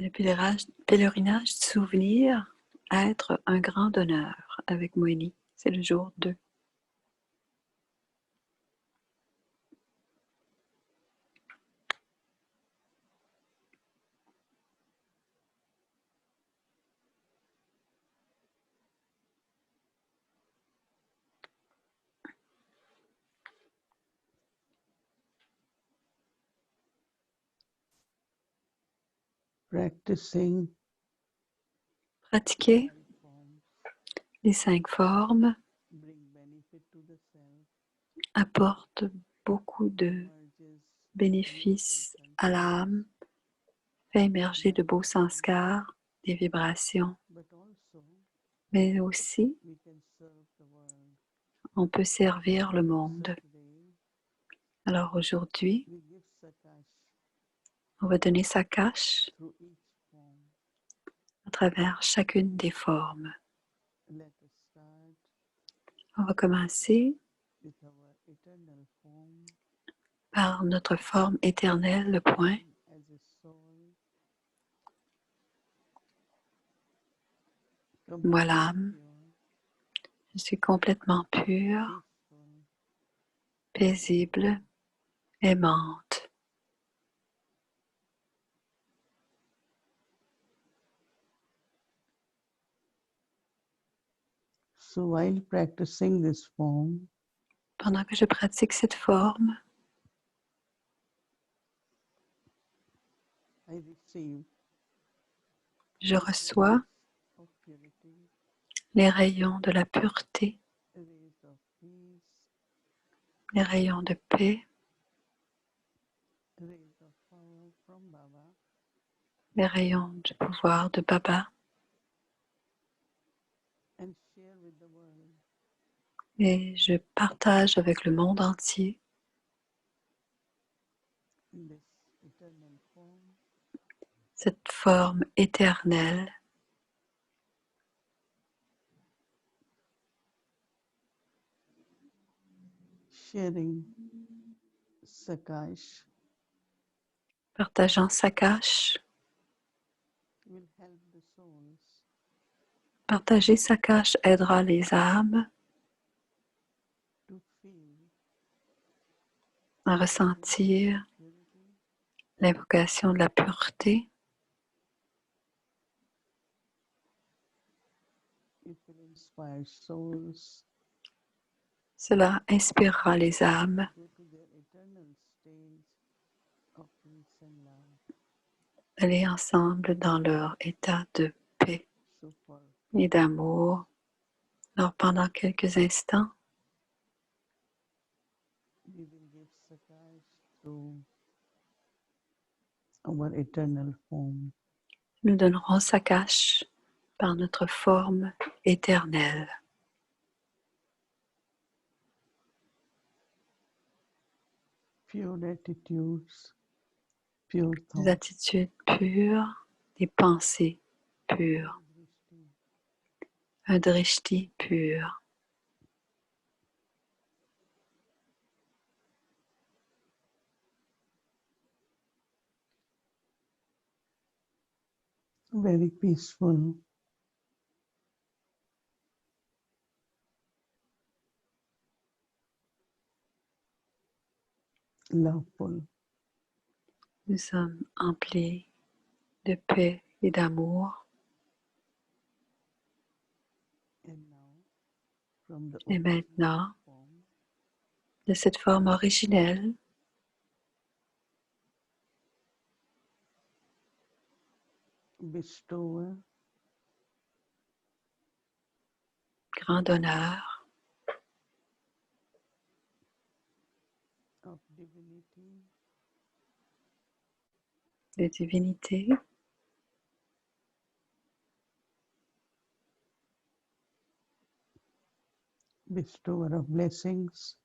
Le pèlerinage de souvenir à être un grand honneur avec Moélie. C'est le jour 2. Pratiquer les 5 formes apporte beaucoup de bénéfices à l'âme, fait émerger de beaux sanskars, des vibrations, mais aussi on peut servir le monde. Alors aujourd'hui, on va donner sa cache à travers chacune des formes. On va commencer par notre forme éternelle, le point. Moi l'âme, je suis complètement pure, paisible, aimante. So while practicing this form, pendant que je pratique cette forme, I receive je reçois of purity, les rayons de la pureté, rays of peace, les rayons de paix, rays of power from Baba, les rayons du pouvoir de Baba, and share with the world et je partage avec le monde entier in this eternal form, cette forme éternelle, sharing Sakash partageant sa cache. will help the souls Partager sa cache aidera les âmes to feel à ressentir purity, l'invocation de la pureté. it will inspire souls Cela inspirera les âmes to go to their eternal stage of peace and love. d'aller ensemble dans leur état de paix So for et d'amour. Alors pendant quelques instants, we will give Sakash through our eternal form. nous donnerons sa cache par notre forme éternelle. Pure attitudes, pure Des thoughts, attitudes pures, des pensées pures, un drishti pur. very peaceful, loveful. Nous sommes emplis de paix et d'amour. And now, from the Et original maintenant, form, de cette forme originelle, bestower grand honneur of divinity, de divinité, bestower of blessings,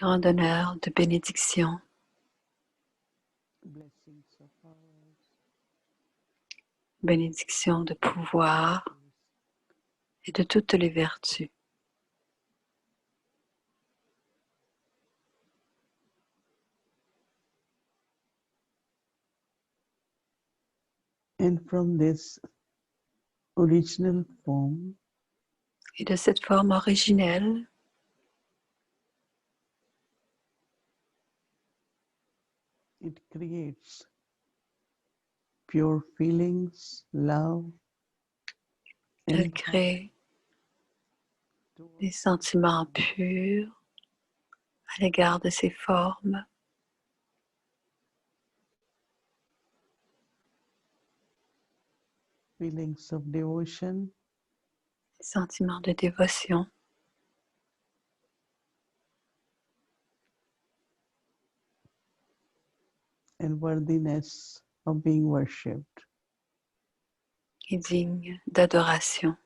grand honneur de bénédiction, blessings of powers, bénédiction de pouvoir et de toutes les vertus. And from this original form, Et de cette forme originelle, it creates pure feelings, love, elle and crée towards des sentiments purs à l'égard de ces formes, feelings of devotion, des sentiments de dévotion, and worthiness of being worshipped. et dignes d'adoration.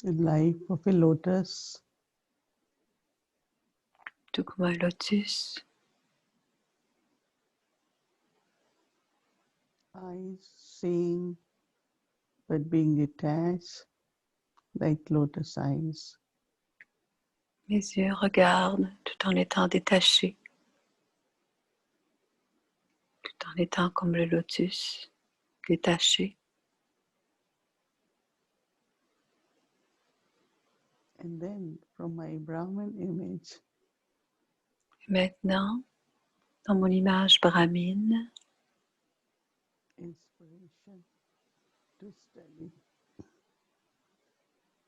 The life of a lotus Tout comme un lotus, eyes seeing but being detached like lotus eyes. mes yeux regardent tout en étant détachés, tout en étant comme le lotus, détaché. And then from my Brahman image, Maintenant, dans mon image brahmine, inspiration to study.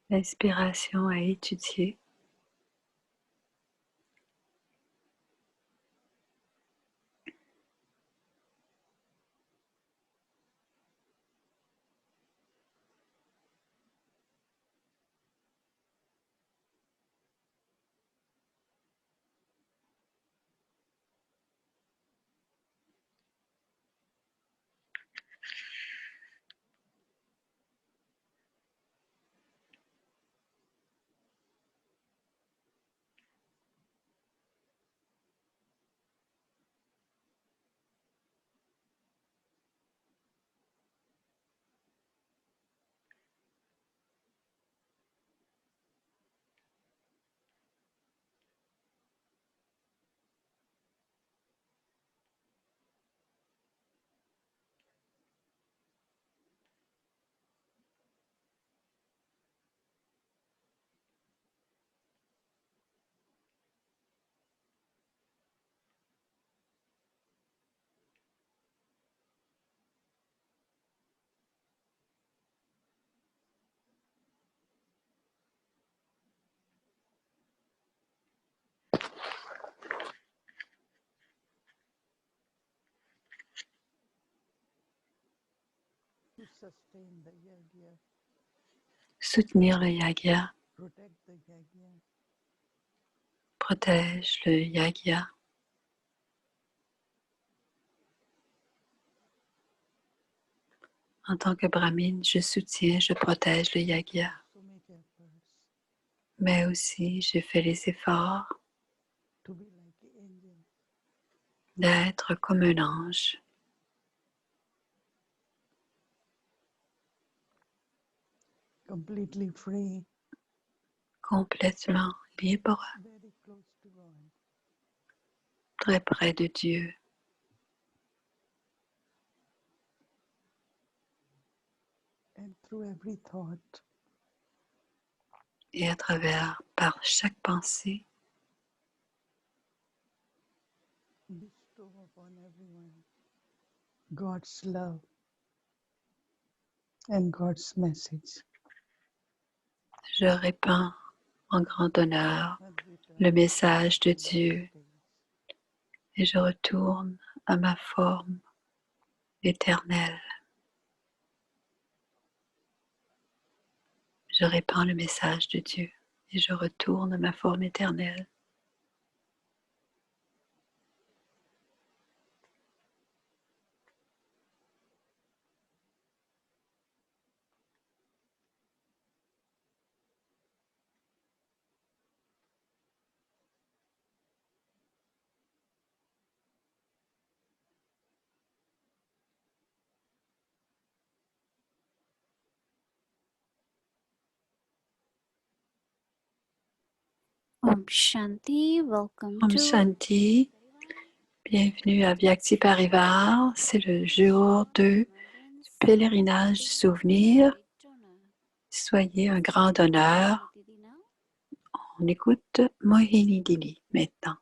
l'inspiration à étudier, To sustain the yagya, soutenir le yagya, protect the yagya, protège le yagya. En tant que brahmine, je soutiens, je protège le yagya, so make efforts mais aussi je fais les efforts to be like an angel, d'être comme un ange, completely free, complètement libre, very close to God. très près de Dieu. And through every thought, Et à travers, par chaque pensée, bestow upon everyone God's love and God's message. je répands en grand honneur Advaita le message de Sambhava Dieu stage. et je retourne à ma forme éternelle. Je répands le message de Dieu et je retourne à ma forme éternelle. Om Shanti, welcome Om to Shanti, bienvenue à Vyakti Parivar. C'est le jour 2 du pèlerinage du souvenir. Soyez un grand donneur. On écoute Mohini Dili maintenant.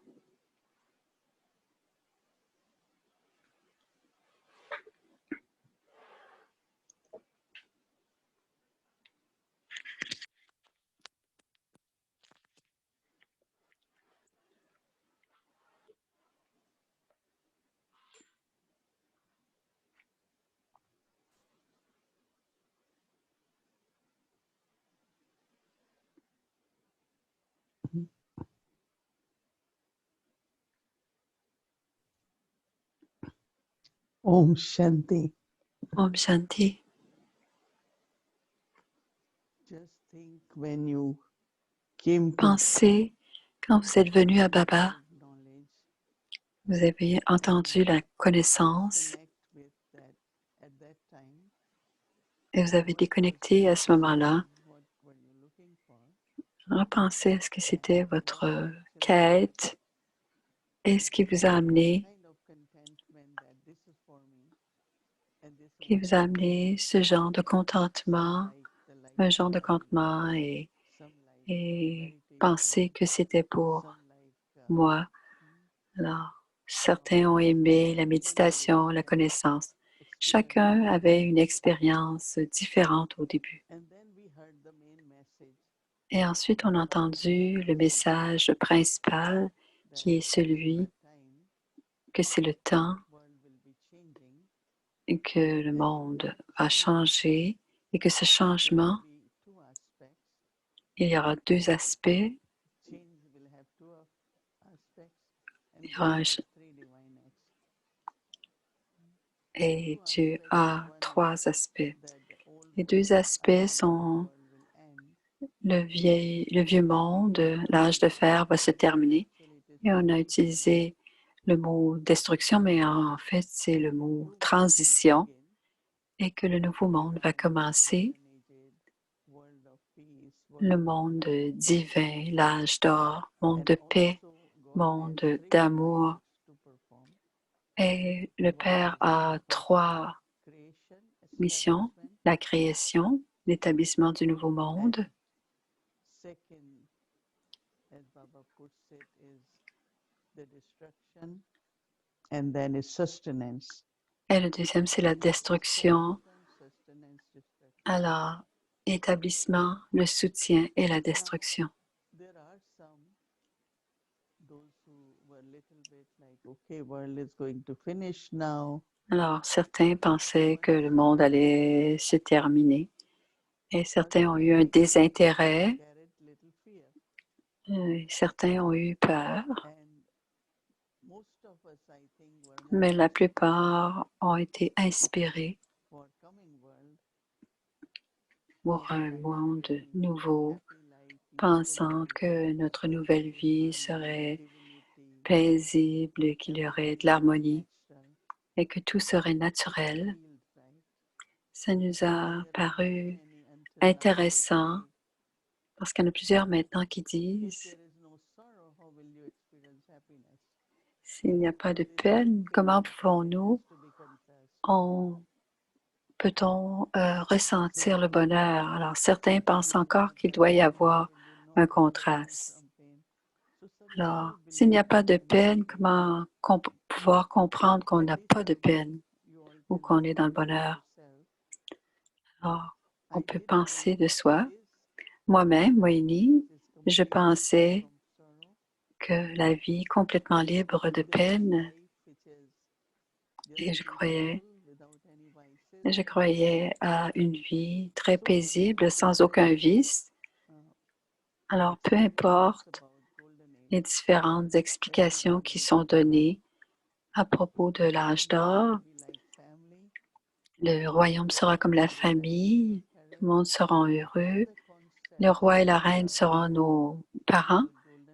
Om Shanti. Om Shanti. Just think when you came to Pensez, quand vous êtes venu à Baba, knowledge, vous avez entendu la connaissance connect with that at that time. et vous avez été connecté à ce moment-là. What were you looking for? Repensez à ce que c'était votre quête et ce qui vous a amené, Kind of contentment that this is for me and this is qui what vous a amené ce genre de contentement, like the light, un genre de contentement et some like meditation, penser que c'était pour some like moi. Alors, certains ont aimé la méditation, la connaissance. Chacun avait une expérience différente au début. and then we heard the main message Et ensuite, on a entendu le message principal qui est celui time que c'est le temps world will be changing. et que le monde va changer et que ce changement, Be two aspects. il y aura deux aspects. Change will have two aspects and Il y there aura are three divine acts. et Dieu a trois aspects. That the old Les deux aspects sont world will end. le vieux monde, l'âge de fer va se terminer. Et on a utilisé le mot destruction, mais en fait, c'est le mot transition et que le nouveau monde va commencer. Le monde divin, l'âge d'or, monde de paix, monde d'amour. Et le Père a trois missions, la création, l'établissement du nouveau monde. Second, as Baba puts it, is the destruction and then is sustenance. Et le deuxième, c'est la destruction. Sustenance, destruction. Alors, établissement, le soutien et la destruction. There are some those who were a little bit like, okay, world is going to finish now. Alors, certains pensaient que le monde allait se terminer et certains ont eu un désintérêt. Carried little fear. Certains ont eu peur, And most of us, I think, were mais la more plupart ont été inspirés for coming world, pour un monde nouveau, pensant que notre nouvelle vie serait paisible, qu'il y aurait de l'harmonie et que tout serait naturel. Ça nous a paru intéressant parce qu'il y en a plusieurs maintenant qui disent s'il n'y a pas de peine, comment pouvons-nous, peut-on ressentir le bonheur? Alors, certains pensent encore qu'il doit y avoir un contraste. Alors, s'il n'y a pas de peine, comment pouvoir comprendre qu'on n'a pas de peine ou qu'on est dans le bonheur? Alors, on peut penser de soi. Moi-même, Mohini, je pensais que la vie complètement libre de peine, et je croyais à une vie très paisible, sans aucun vice. Alors, peu importe les différentes explications qui sont données à propos de l'âge d'or, le royaume sera comme la famille, tout le monde sera heureux, le roi et la reine seront nos parents.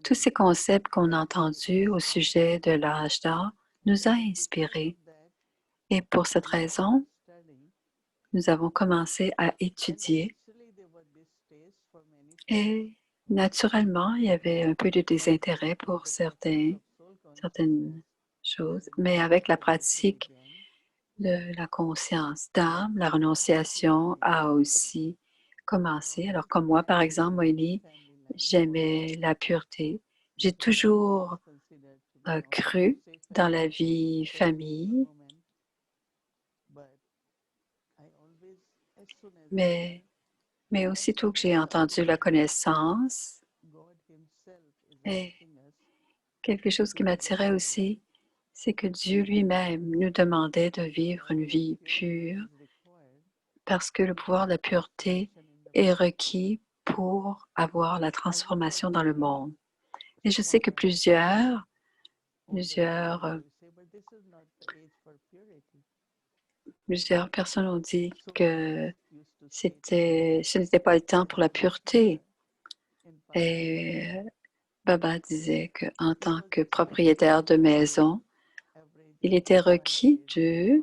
Tous ces concepts qu'on a entendus au sujet de l'âge d'or nous a inspirés. Et pour cette raison, nous avons commencé à étudier et naturellement, il y avait un peu de désintérêt pour certaines choses, mais avec la pratique de la conscience d'âme, la renonciation a aussi commencé. Alors, comme moi, par exemple, Moïni, j'aimais la pureté. J'ai toujours cru dans la vie famille, mais aussitôt que j'ai entendu la connaissance, et quelque chose qui m'attirait aussi, c'est que Dieu lui-même nous demandait de vivre une vie pure parce que le pouvoir de la pureté est requis pour avoir la transformation dans le monde. Et je sais que plusieurs personnes ont dit que ce n'était pas le temps pour la pureté. Et Baba disait qu'en tant que propriétaire de maison, il était requis de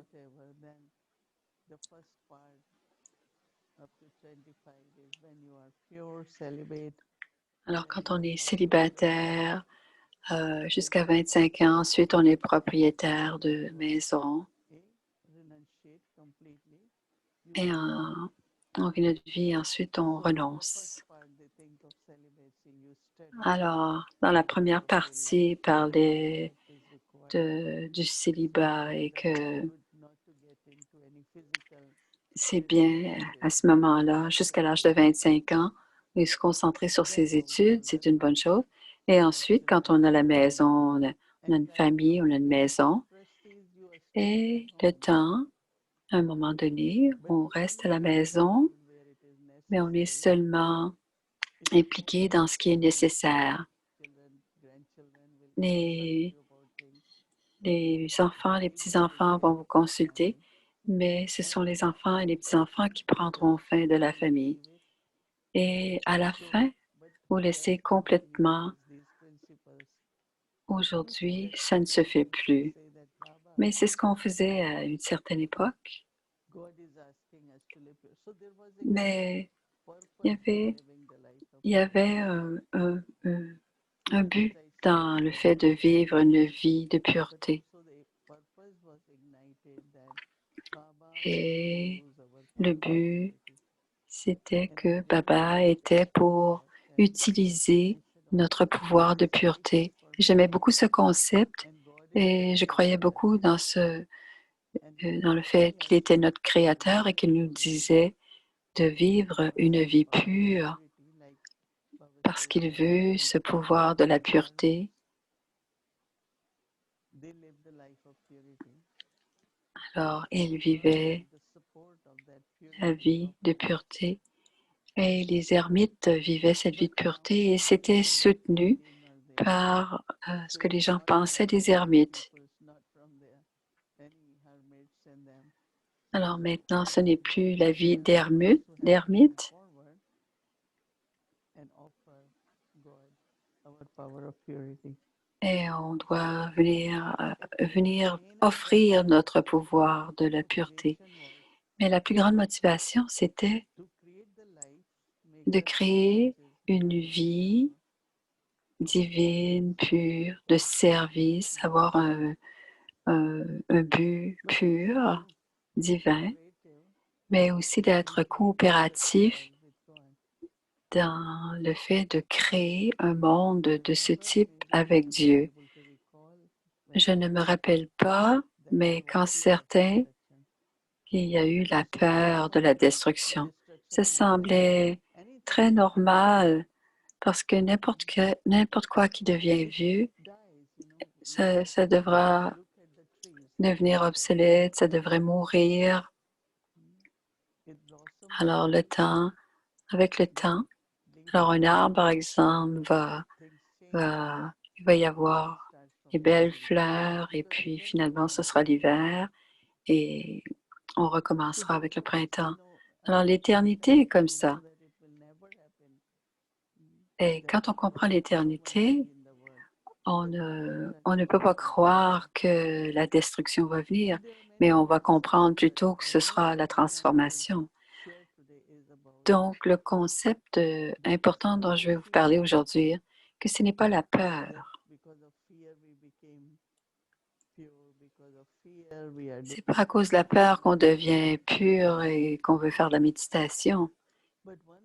alors quand on est célibataire jusqu'à 25 ans, ensuite on est propriétaire de maison et on vit notre vie, ensuite on renonce. Alors, dans la première partie, il parlait du célibat et que c'est bien à ce moment-là, jusqu'à l'âge de 25 ans, de se concentrer sur ses études, c'est une bonne chose. Et ensuite, quand on a la maison, on a une famille, on a une maison, et le temps, à un moment donné, on reste à la maison, mais on est seulement impliqué dans ce qui est nécessaire. Les enfants, les petits-enfants vont vous consulter, mais ce sont les enfants et les petits-enfants qui prendront fin de la famille. Et à la fin, vous laissez complètement. Aujourd'hui, ça ne se fait plus. Mais c'est ce qu'on faisait à une certaine époque. Mais il y avait un but dans le fait de vivre une vie de pureté. Et le but, c'était que Baba était pour utiliser notre pouvoir de pureté. J'aimais beaucoup ce concept et je croyais beaucoup dans le fait qu'il était notre créateur et qu'il nous disait de vivre une vie pure parce qu'il veut ce pouvoir de la pureté. Alors, il vivait la vie de pureté et les ermites vivaient cette vie de pureté et c'était soutenu par ce que les gens pensaient des ermites. Alors maintenant, ce n'est plus la vie d'ermite, et on doit venir offrir notre pouvoir de la pureté. Mais la plus grande motivation, c'était de créer une vie divine, pure, de service, avoir un but pur, divin, mais aussi d'être coopératif dans le fait de créer un monde de ce type avec Dieu. Je ne me rappelle pas, mais quand certains, il y a eu la peur de la destruction. Ça semblait très normal parce que n'importe quoi qui devient vieux, ça devra devenir obsolète, ça devrait mourir. Alors avec le temps, alors un arbre, par exemple, il va y avoir des belles fleurs et puis finalement, ce sera l'hiver et on recommencera avec le printemps. Alors l'éternité est comme ça. Et quand on comprend l'éternité, on ne peut pas croire que la destruction va venir, mais on va comprendre plutôt que ce sera la transformation. Donc, le concept important dont je vais vous parler aujourd'hui, que ce n'est pas la peur. C'est pas à cause de la peur qu'on devient pur et qu'on veut faire de la méditation.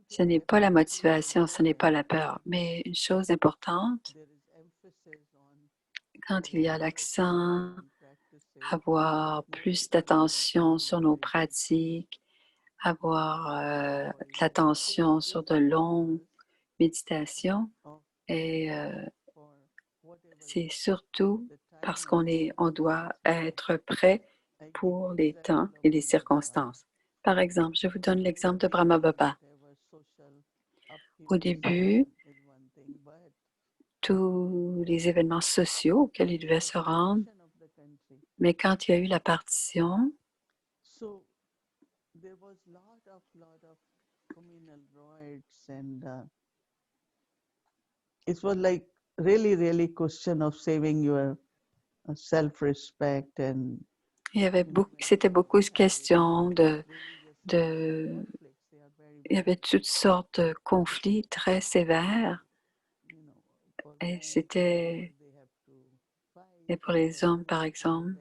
Ce n'est pas la motivation, ce n'est pas la peur. Mais une chose importante, quand il y a l'accent, avoir plus d'attention sur nos pratiques, avoir de l'attention sur de longues méditations, et c'est surtout parce on doit être prêt pour les temps et les circonstances. Par exemple, je vous donne l'exemple de Brahma Baba. Au début, tous les événements sociaux auxquels il devait se rendre, mais quand il y a eu la partition, it was like really question of saving your self-respect and c'était beaucoup de questions il y avait toutes sortes de conflits très sévères et pour les hommes, par exemple,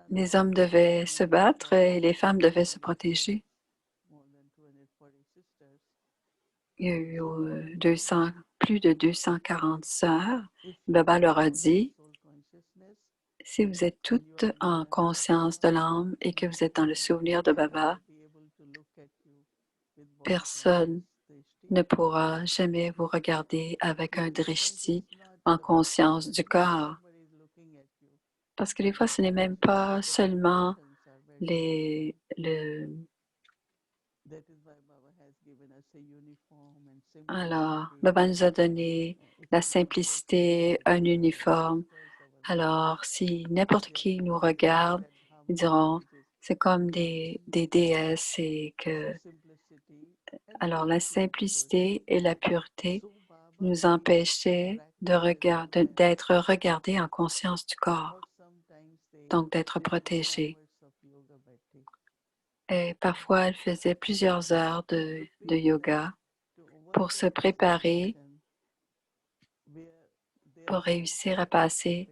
les hommes devaient se battre et les femmes devaient se protéger. Il y a eu plus de 240 sœurs. Baba leur a dit, si vous êtes toutes en conscience de l'âme et que vous êtes dans le souvenir de Baba, personne ne pourra jamais vous regarder avec un drishti en conscience du corps. Parce que des fois, ce n'est même pas seulement Alors, Baba nous a donné la simplicité, un uniforme. Alors, si n'importe qui nous regarde, ils diront, c'est comme des déesses et que... Alors, la simplicité et la pureté nous empêchaient d'être regardés en conscience du corps, donc d'être protégés. Et parfois, elle faisait plusieurs heures de yoga pour se préparer, pour réussir à passer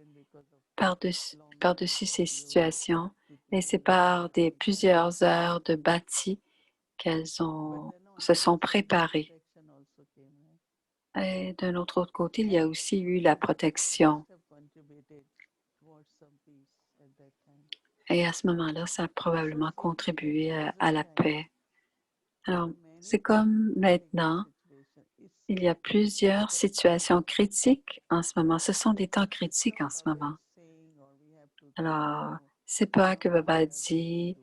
par-dessus ces situations. Et c'est par plusieurs heures de bhakti qu'elles se sont préparées. Et d'un autre côté, il y a aussi eu la protection. Et à ce moment-là, ça a probablement contribué à la paix. Alors, c'est comme maintenant, il y a plusieurs situations critiques en ce moment. Ce sont des temps critiques en ce moment. Alors, c'est pas que Baba dit,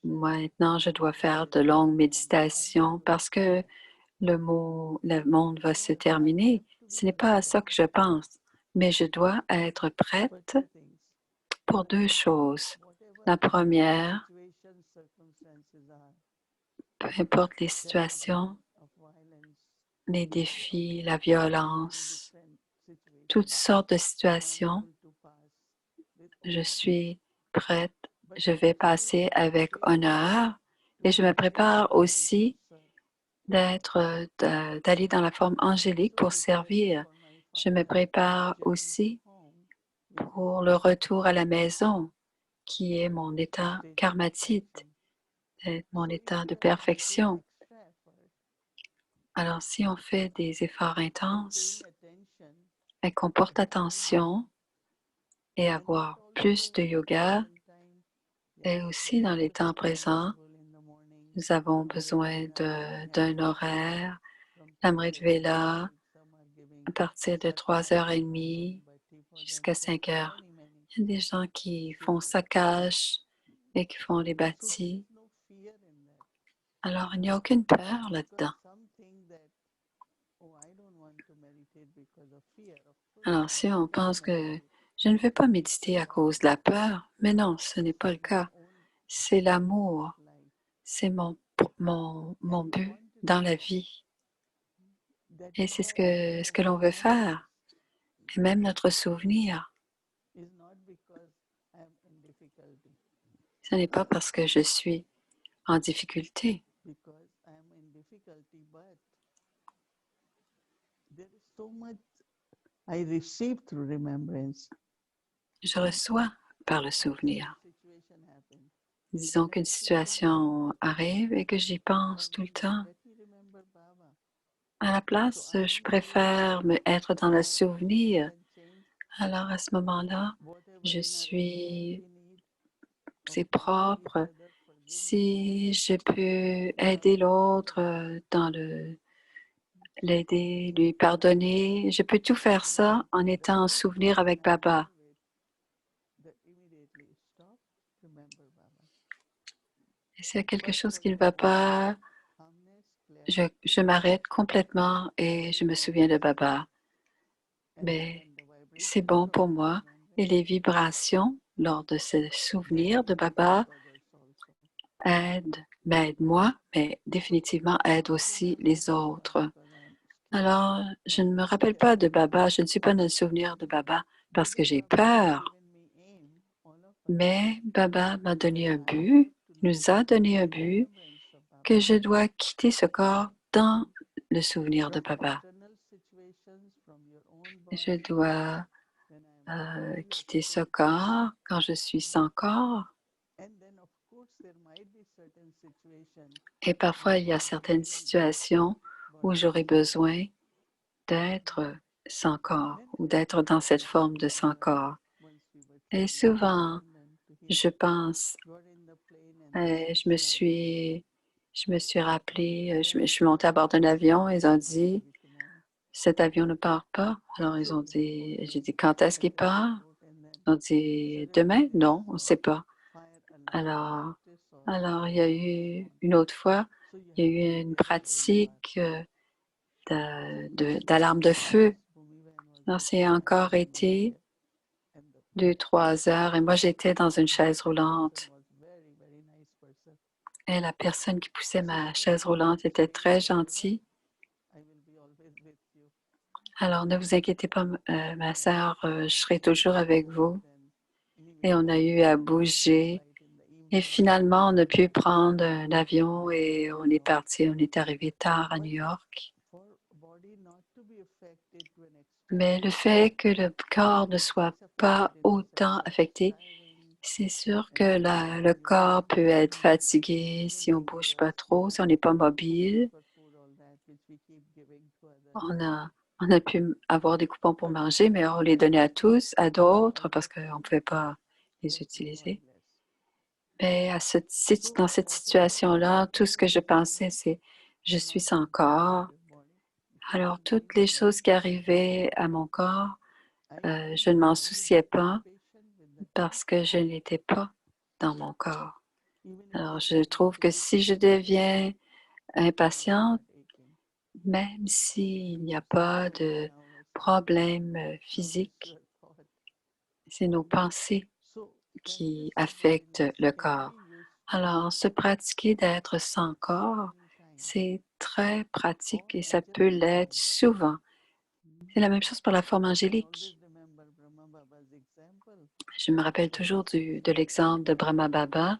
maintenant je dois faire de longues méditations parce que le monde va se terminer. Ce n'est pas à ça que je pense, mais je dois être prête pour deux choses. La première, peu importe les situations, les défis, la violence, toutes sortes de situations, je suis prête, je vais passer avec honneur et je me prépare aussi d'aller dans la forme angélique pour servir. Je me prépare aussi pour le retour à la maison, qui est mon état karmatite, mon état de perfection. Alors, si on fait des efforts intenses et qu'on porte attention et avoir plus de yoga, et aussi dans les temps présents, nous avons besoin d'un horaire, l'Amrit Vela, à partir de 3h30 jusqu'à 5h. Il y a des gens qui font saccage et qui font les bâtis. Alors, il n'y a aucune peur là-dedans. Alors, si on pense que je ne veux pas méditer à cause de la peur, mais non, ce n'est pas le cas. C'est l'amour. C'est mon but dans la vie. Et c'est ce que l'on veut faire. Et même notre souvenir. Ce n'est pas parce que je suis en difficulté. because I am in difficulty, but there is so much I receive through remembrance. Je reçois par le Let's say a souvenir. situation happened. Disons And I qu'une was thinking, situation arrive et que j'y pense tout le temps. let me remember Baba. À la So place, I je am very préfère être dans le souvenir. can change Alors à ce moment-là, whatever je in our area suis, we need of c'est forgiving each propre. other, forgiving Si je peux aider l'autre dans l'aider, lui pardonner, je peux tout faire ça en étant en souvenir avec Baba. that immediately stop, remember Baba. Et s'il y a quelque First chose was qui ne va remember pas, calmness, je m'arrête complètement et je me souviens de Baba. and Mais then the c'est vibrations bon of pour that moi. Et les vibrations lors de ce souvenir de Baba m'aident moi, mais définitivement aident aussi les autres. Alors, je ne me rappelle pas de Baba, je ne suis pas dans le souvenir de Baba parce que j'ai peur. Mais Baba m'a donné un but, nous a donné un but, que je dois quitter ce corps dans le souvenir de Baba. Je dois quitter ce corps quand je suis sans corps. Et parfois, il y a certaines situations où j'aurai besoin d'être sans corps ou d'être dans cette forme de sans corps. Et souvent, je pense, je me suis rappelé, je suis montée à bord d'un avion, ils ont dit, cet avion ne part pas. Alors, j'ai dit, quand est-ce qu'il part? Ils ont dit, demain? Non, on ne sait pas. Alors, il y a eu une autre fois, il y a eu une pratique d'alarme de feu. Alors, c'est encore été 2-3 heures et moi, j'étais dans une chaise roulante. Et la personne qui poussait ma chaise roulante était très gentille. Alors, ne vous inquiétez pas, ma sœur, je serai toujours avec vous. Et on a eu à bouger. Et finalement, on a pu prendre un avion et on est parti. On est arrivé tard à New York. Mais le fait que le corps ne soit pas autant affecté, c'est sûr que le corps peut être fatigué si on ne bouge pas trop, si on n'est pas mobile. On a pu avoir des coupons pour manger, mais on les donnait à tous, à d'autres, parce qu'on ne pouvait pas les utiliser. Mais dans cette situation-là, tout ce que je pensais, c'est je suis sans corps. Alors, toutes les choses qui arrivaient à mon corps, je ne m'en souciais pas parce que je n'étais pas dans mon corps. Alors, je trouve que si je deviens impatiente, même s'il n'y a pas de problème physique, c'est nos pensées qui affectent le corps. Alors, se pratiquer d'être sans corps, c'est très pratique et ça peut l'être souvent. C'est la même chose pour la forme angélique. Je me rappelle toujours de l'exemple de Brahma Baba.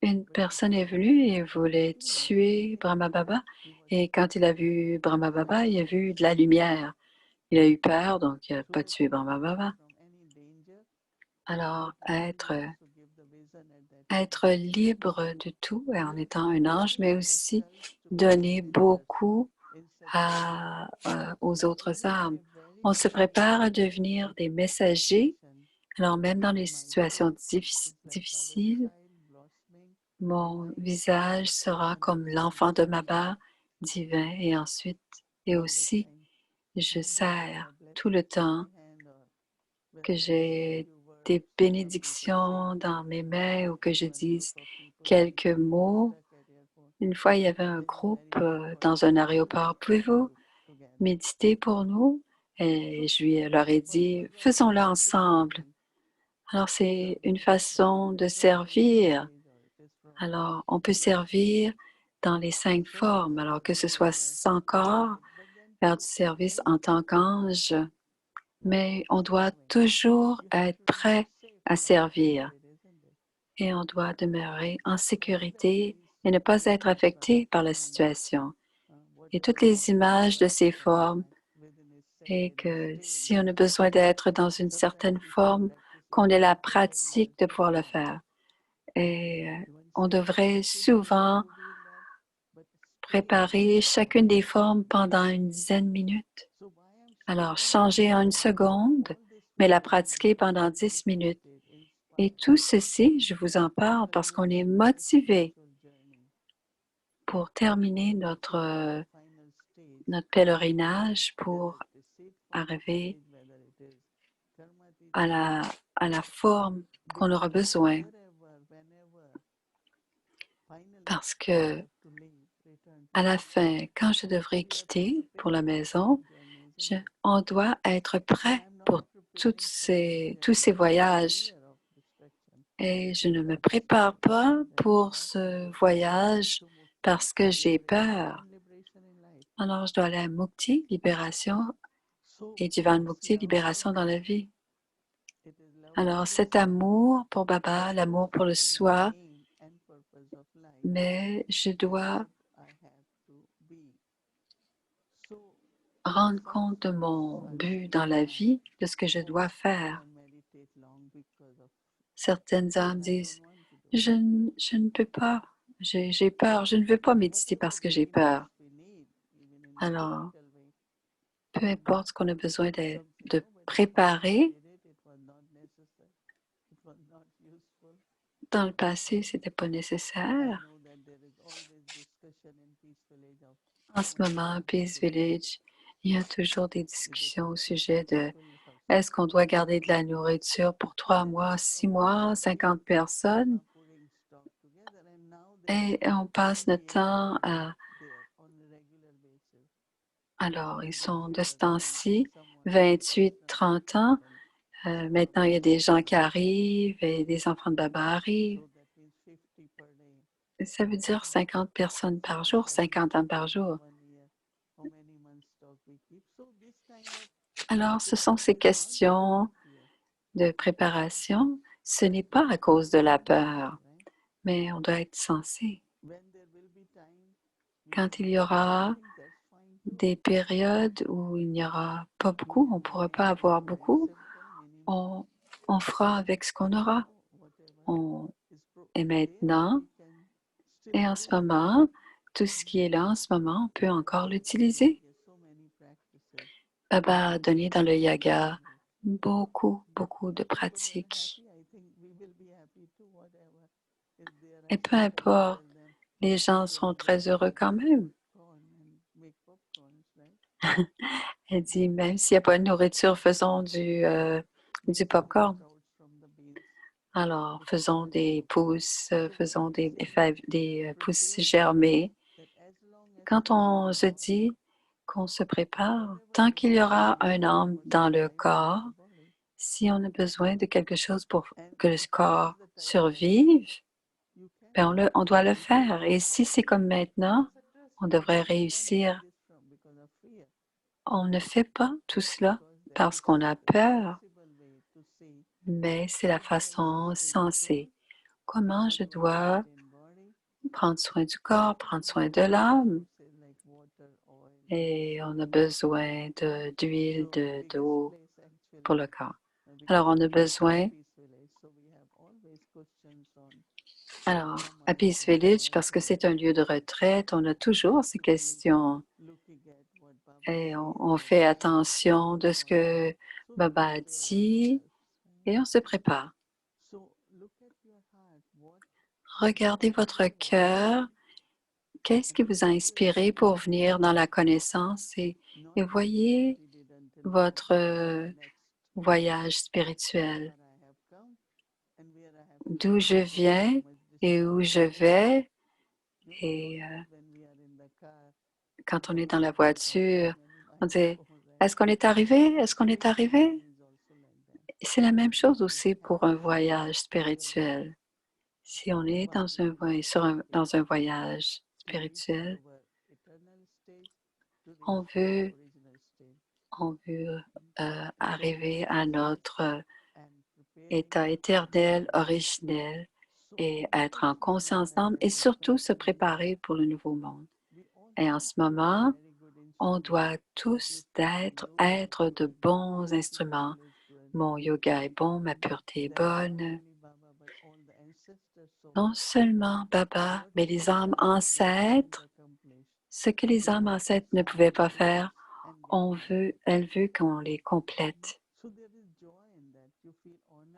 Une personne est venue et voulait tuer Brahma Baba. Et quand il a vu Brahma Baba, il a vu de la lumière. Il a eu peur, donc il n'a pas tué Brahma Baba. Alors, être libre de tout et en étant un ange, mais aussi donner beaucoup aux autres âmes. On se prépare à devenir des messagers. Alors, même dans les situations difficiles, mon visage sera comme l'enfant de Baba divin et aussi, je sers tout le temps que j'ai des bénédictions dans mes mains ou que je dise quelques mots. Une fois, il y avait un groupe dans un aéroport. Pouvez-vous méditer pour nous? Et leur ai dit, faisons-le ensemble. Alors, c'est une façon de servir. Alors, on peut servir dans les 5 formes, alors que ce soit sans corps, faire du service en tant qu'ange, mais on doit toujours être prêt à servir et on doit demeurer en sécurité et ne pas être affecté par la situation. Et toutes les images de ces formes, et que si on a besoin d'être dans une certaine forme, qu'on ait la pratique de pouvoir le faire. Et on devrait souvent préparer chacune des formes pendant une dizaine de minutes. Alors, changer en une seconde, mais la pratiquer pendant 10 minutes. Et tout ceci, je vous en parle parce qu'on est motivé pour terminer notre pèlerinage, pour arriver à la forme qu'on aura besoin. Parce que à la fin, quand je devrai quitter pour la maison, on doit être prêt pour tous ces voyages. Et je ne me prépare pas pour ce voyage parce que j'ai peur. Alors, je dois aller à Mukti, libération, et Jivan Mukti, libération dans la vie. Alors, cet amour pour Baba, l'amour pour le soi, mais je dois rendre compte de mon but dans la vie, de ce que je dois faire. Certaines âmes disent, je ne peux pas, j'ai peur, je ne veux pas méditer parce que j'ai peur. Alors, peu importe ce qu'on a besoin de préparer, dans le passé, ce n'était pas nécessaire. En ce moment, à Peace Village, il y a toujours des discussions au sujet de est-ce qu'on doit garder de la nourriture pour 3 mois, 6 mois, 50 personnes? Et on passe notre temps à... Alors, ils sont de ce temps-ci, 28, 30 ans. Maintenant, il y a des gens qui arrivent et des enfants de Baba arrivent. Ça veut dire 50 personnes par jour, 50 ans par jour. Alors, ce sont ces questions de préparation. Ce n'est pas à cause de la peur, mais on doit être sensé. Quand il y aura des périodes où il n'y aura pas beaucoup, on ne pourra pas avoir beaucoup, on fera avec ce qu'on aura. Et maintenant, et en ce moment, tout ce qui est là en ce moment, on peut encore l'utiliser. Baba a donné dans le yoga beaucoup, beaucoup de pratiques. Et peu importe, les gens seront très heureux quand même. Elle dit, même s'il n'y a pas de nourriture, faisons du popcorn. Alors, faisons des pousses, faisons des pousses germées. Quand on se dit qu'on se prépare, tant qu'il y aura un âme dans le corps, si on a besoin de quelque chose pour que le corps survive, ben on doit le faire. Et si c'est comme maintenant, on devrait réussir. On ne fait pas tout cela parce qu'on a peur, mais c'est la façon sensée. Comment je dois prendre soin du corps, prendre soin de l'âme? Et on a besoin d'huile, d'eau pour le corps. Alors, on a besoin, alors, à Peace Village, parce que c'est un lieu de retraite, on a toujours ces questions. Et on fait attention de ce que Baba a dit et on se prépare. Regardez votre cœur. Qu'est-ce qui vous a inspiré pour venir dans la connaissance et voyez votre voyage spirituel. D'où je viens et où je vais. Et quand on est dans la voiture, on dit, est-ce qu'on est arrivé? Est-ce qu'on est arrivé? C'est la même chose aussi pour un voyage spirituel. Si on est dans un voyage spirituel, on veut arriver à notre état éternel, originel, et être en conscience d'âme et surtout se préparer pour le nouveau monde. Et en ce moment, on doit tous être de bons instruments. Mon yoga est bon, ma pureté est bonne. Non seulement Baba, mais les âmes ancêtres, ce que les âmes ancêtres ne pouvaient pas faire, elle veut qu'on les complète.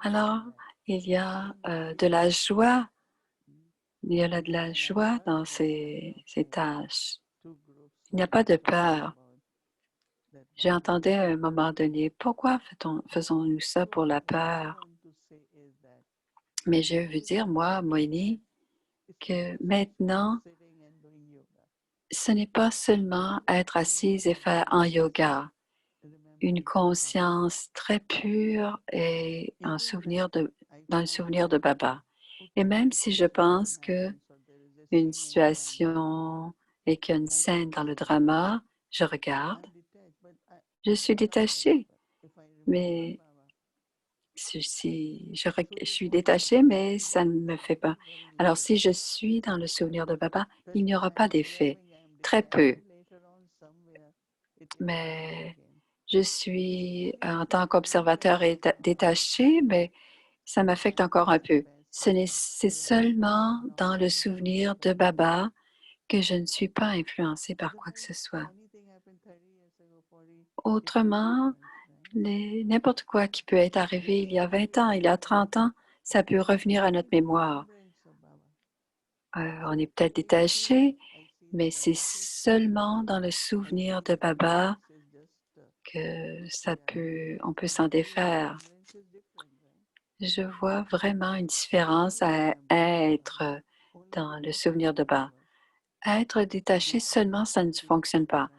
Alors, il y a de la joie, de la joie dans ces tâches. Il n'y a pas de peur. J'ai entendu à un moment donné, pourquoi faisons-nous ça pour la peur? Mais je veux dire, moi, Moini, que maintenant, ce n'est pas seulement être assise et faire en yoga, une conscience très pure et dans le souvenir de Baba. Et même si je pense que une situation et qu'il y a une scène dans le drama, je regarde, je suis détachée, mais je suis détachée, mais ça ne me fait pas. Alors, si je suis dans le souvenir de Baba, il n'y aura pas d'effet, très peu. Mais je suis en tant qu'observateur détaché, mais ça m'affecte encore un peu. C'est seulement dans le souvenir de Baba que je ne suis pas influencée par quoi que ce soit. Autrement, n'importe quoi qui peut être arrivé il y a 20 ans, il y a 30 ans, ça peut revenir à notre mémoire. On est peut-être détaché, mais c'est seulement dans le souvenir de Baba que on peut s'en défaire. Je vois vraiment une différence à être dans le souvenir de Baba. Être détaché seulement, ça ne fonctionne pas.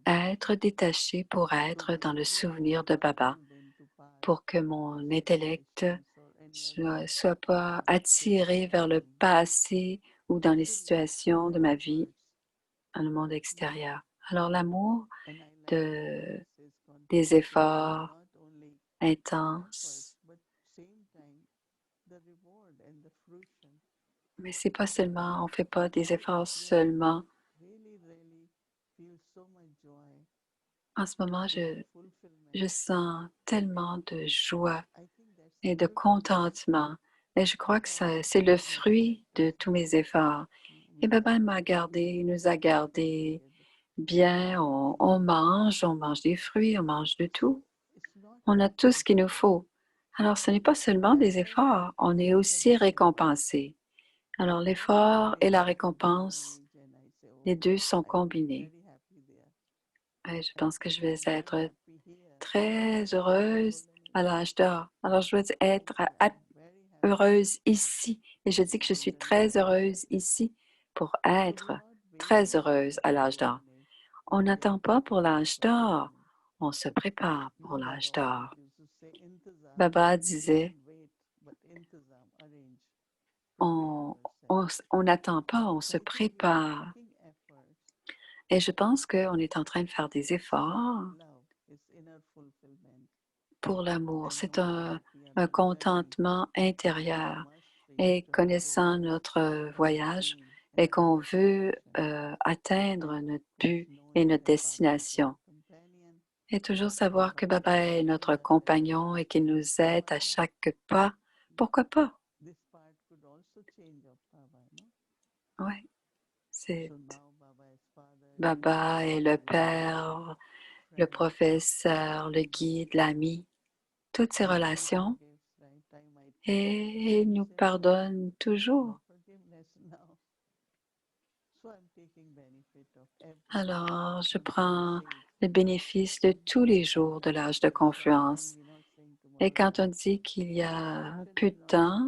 Être détaché pour être dans le souvenir de Baba, pour que mon intellect soit pas attiré vers le passé ou dans les situations de ma vie dans le monde extérieur. Alors l'amour des efforts intenses, mais c'est pas seulement, on fait pas des efforts seulement. En ce moment, je sens tellement de joie et de contentement. Et je crois que c'est le fruit de tous mes efforts. Et Baba m'a gardé, il nous a gardés bien. On mange des fruits, on mange de tout. On a tout ce qu'il nous faut. Alors, ce n'est pas seulement des efforts, on est aussi récompensé. Alors, l'effort et la récompense, les deux sont combinés. Et je pense que je vais être très heureuse à l'âge d'or. Alors, je veux être heureuse ici. Et je dis que je suis très heureuse ici pour être très heureuse à l'âge d'or. On n'attend pas pour l'âge d'or, on se prépare pour l'âge d'or. Baba disait, on n'attend pas, on se prépare. Et je pense qu'on est en train de faire des efforts pour l'amour. C'est un contentement intérieur. Et connaissant notre voyage, et qu'on veut atteindre notre but et notre destination. Et toujours savoir que Baba est notre compagnon et qu'il nous aide à chaque pas. Pourquoi pas? Oui, c'est Baba est le père, le professeur, le guide, l'ami, toutes ces relations. Et il nous pardonne toujours. Alors, je prends le bénéfice de tous les jours de l'âge de confluence. Et quand on dit qu'il y a peu de temps,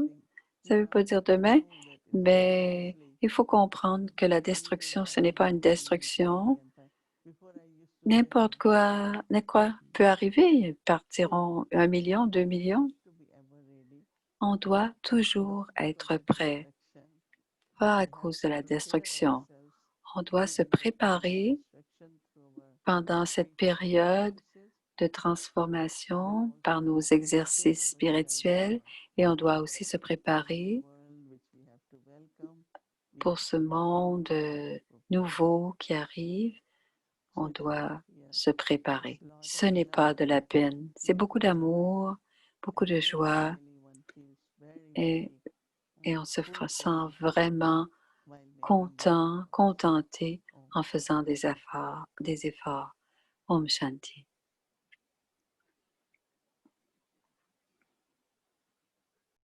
ça ne veut pas dire demain, mais il faut comprendre que la destruction, ce n'est pas une destruction. N'importe quoi peut arriver. Ils partiront 1 million, 2 millions. On doit toujours être prêt, pas à cause de la destruction. On doit se préparer pendant cette période de transformation par nos exercices spirituels et on doit aussi se préparer pour ce monde nouveau qui arrive, on doit se préparer. Ce n'est pas de la peine, c'est beaucoup d'amour, beaucoup de joie et on se sent vraiment content, contenté en faisant des efforts. Om Shanti.